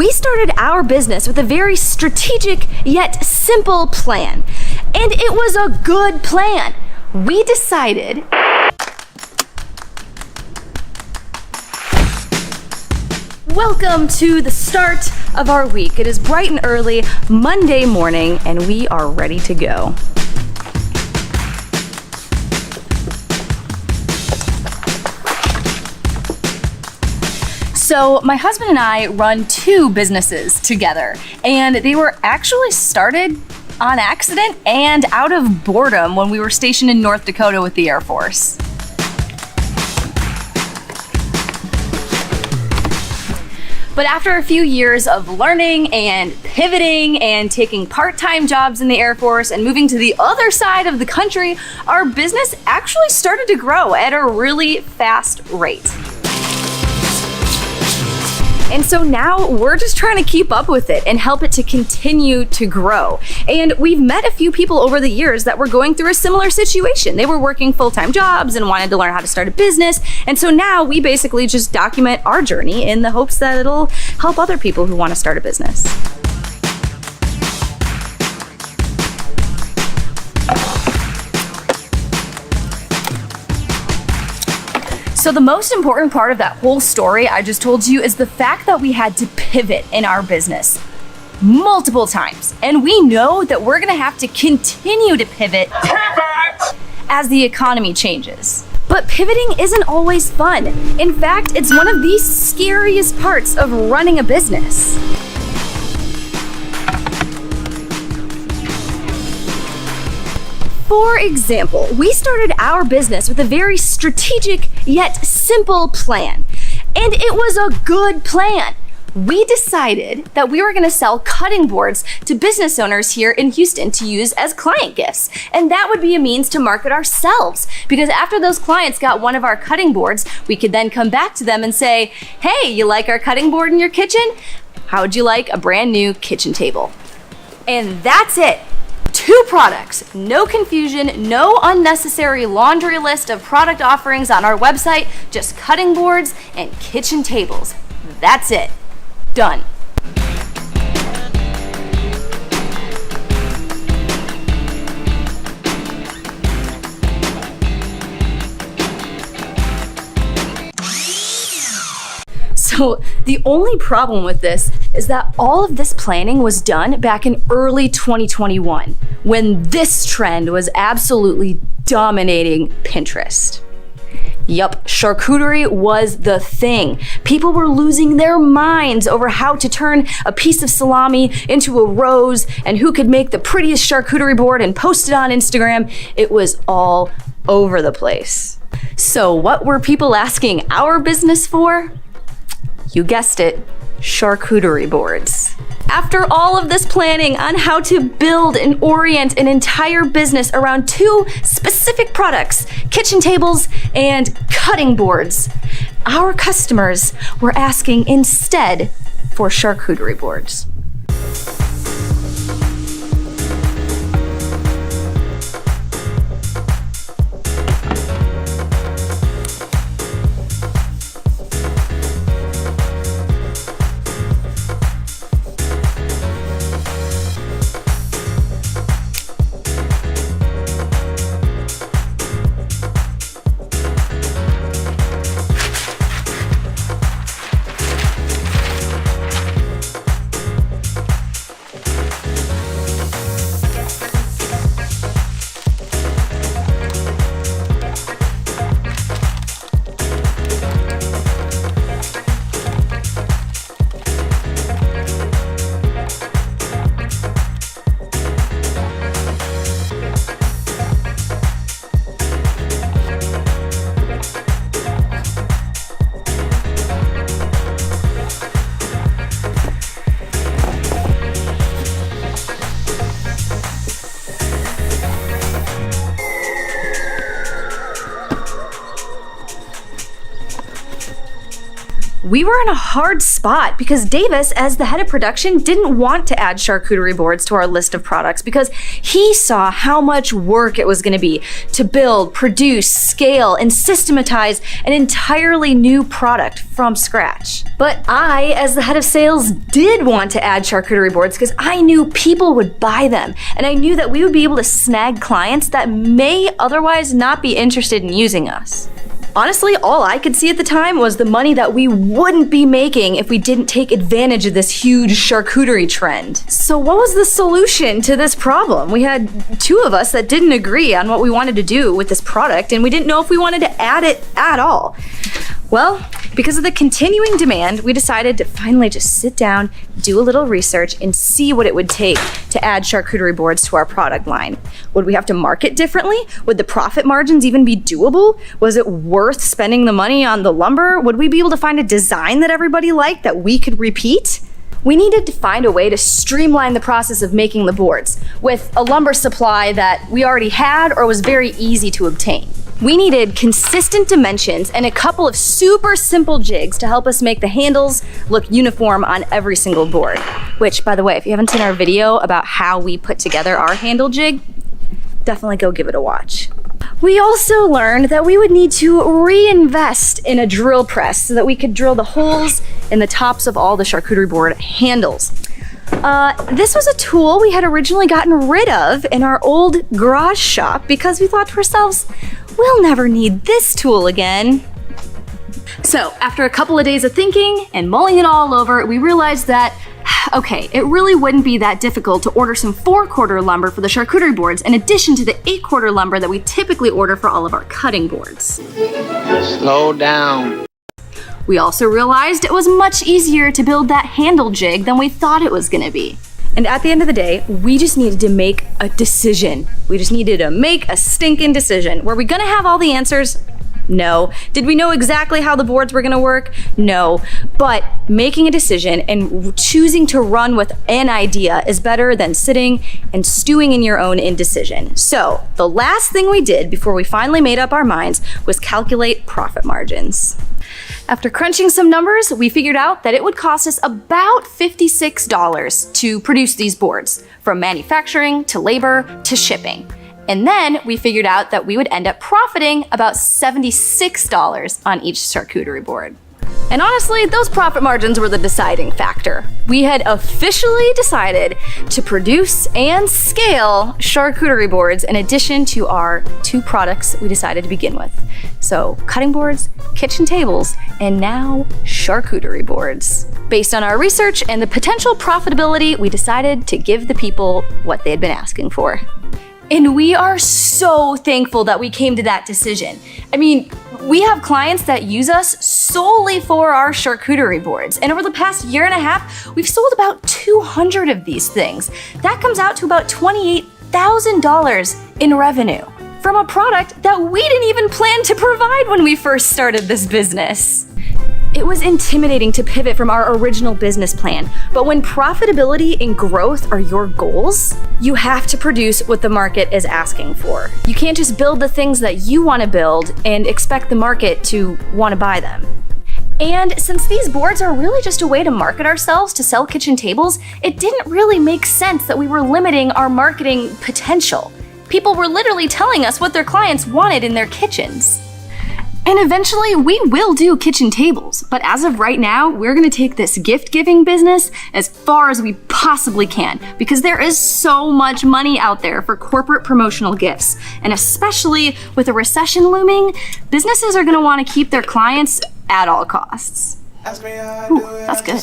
We started our business with a very strategic yet simple plan. And it was a good plan. We decided welcome to the start of our week. It is bright and early Monday morning, and we are ready to go. So my husband and I run two businesses together, and they were actually started on accident and out of boredom when we were stationed in North Dakota with the Air Force. But after a few years of learning and pivoting and taking part-time jobs in the Air Force and moving to the other side of the country, our business actually started to grow at a really fast rate. And so now we're just trying to keep up with it and help it to continue to grow. And we've met a few people over the years that were going through a similar situation. They were working full-time jobs and wanted to learn how to start a business. And so now we basically just document our journey in the hopes that it'll help other people who want to start a business. So the most important part of that whole story I just told you is the fact that we had to pivot in our business multiple times. And we know that we're gonna have to continue to pivot as the economy changes. But pivoting isn't always fun. In fact, it's one of the scariest parts of running a business. For example, we started our business with a very strategic yet simple plan. And it was a good plan. We decided that we were gonna sell cutting boards to business owners here in Houston to use as client gifts. And that would be a means to market ourselves, because after those clients got one of our cutting boards, we could then come back to them and say, hey, you like our cutting board in your kitchen? How would you like a brand new kitchen table? And that's it. 2 products, no confusion, no unnecessary laundry list of product offerings on our website, just cutting boards and kitchen tables. That's it. Done. So the only problem with this is that all of this planning was done back in early 2021, when this trend was absolutely dominating Pinterest. Yup, charcuterie was the thing. People were losing their minds over how to turn a piece of salami into a rose and who could make the prettiest charcuterie board and post it on Instagram. It was all over the place. So what were people asking our business for? You guessed it, charcuterie boards. After all of this planning on how to build and orient an entire business around 2 specific products, kitchen tables and cutting boards, our customers were asking instead for charcuterie boards. we were in a hard spot because Davis, as the head of production, didn't want to add charcuterie boards to our list of products because he saw how much work it was going to be to build, produce, scale, and systematize an entirely new product from scratch. But I, as the head of sales, did want to add charcuterie boards because I knew people would buy them, and I knew that we would be able to snag clients that may otherwise not be interested in using us. Honestly, all I could see at the time was the money that we wouldn't be making if we didn't take advantage of this huge charcuterie trend. So what was the solution to this problem? We had two of us that didn't agree on what we wanted to do with this product, and we didn't know if we wanted to add it at all. Well, because of the continuing demand, we decided to finally just sit down, do a little research, and see what it would take to add charcuterie boards to our product line. Would we have to market differently? Would the profit margins even be doable? Was it worth spending the money on the lumber? Would we be able to find a design that everybody liked that we could repeat? We needed to find a way to streamline the process of making the boards with a lumber supply that we already had or was very easy to obtain. We needed consistent dimensions and a couple of super simple jigs to help us make the handles look uniform on every single board. Which, by the way, if you haven't seen our video about how we put together our handle jig, definitely go give it a watch. We also learned that we would need to reinvest in a drill press so that we could drill the holes in the tops of all the charcuterie board handles. This was a tool we had originally gotten rid of in our old garage shop because we thought to ourselves, we'll never need this tool again. So after a couple of days of thinking and mulling it all over, we realized that, okay, it really wouldn't be that difficult to order some 4-quarter lumber for the charcuterie boards in addition to the 8-quarter lumber that we typically order for all of our cutting boards. Slow down. We also realized it was much easier to build that handle jig than we thought it was gonna be. And at the end of the day, we just needed to make a decision. We just needed to make a stinking decision. Were we gonna have all the answers? No. Did we know exactly how the boards were gonna work? No. But making a decision and choosing to run with an idea is better than sitting and stewing in your own indecision. So the last thing we did before we finally made up our minds was calculate profit margins. After crunching some numbers, we figured out that it would cost us about $56 to produce these boards, from manufacturing to labor to shipping. And then we figured out that we would end up profiting about $76 on each charcuterie board. And honestly, those profit margins were the deciding factor. We had officially decided to produce and scale charcuterie boards in addition to our 2 products we decided to begin with. So cutting boards, kitchen tables, and now charcuterie boards. Based on our research and the potential profitability, we decided to give the people what they had been asking for. And we are so thankful that we came to that decision. I mean, we have clients that use us solely for our charcuterie boards. And over the past year and a half, we've sold about 200 of these things. That comes out to about $28,000 in revenue from a product that we didn't even plan to provide when we first started this business. It was intimidating to pivot from our original business plan, but when profitability and growth are your goals, you have to produce what the market is asking for. You can't just build the things that you want to build and expect the market to want to buy them. And since these boards are really just a way to market ourselves to sell kitchen tables, it didn't really make sense that we were limiting our marketing potential. People were literally telling us what their clients wanted in their kitchens. And eventually we will do kitchen tables, but as of right now, we're gonna take this gift-giving business as far as we possibly can because there is so much money out there for corporate promotional gifts. And especially with a recession looming, businesses are gonna wanna keep their clients at all costs. Ooh, that's good.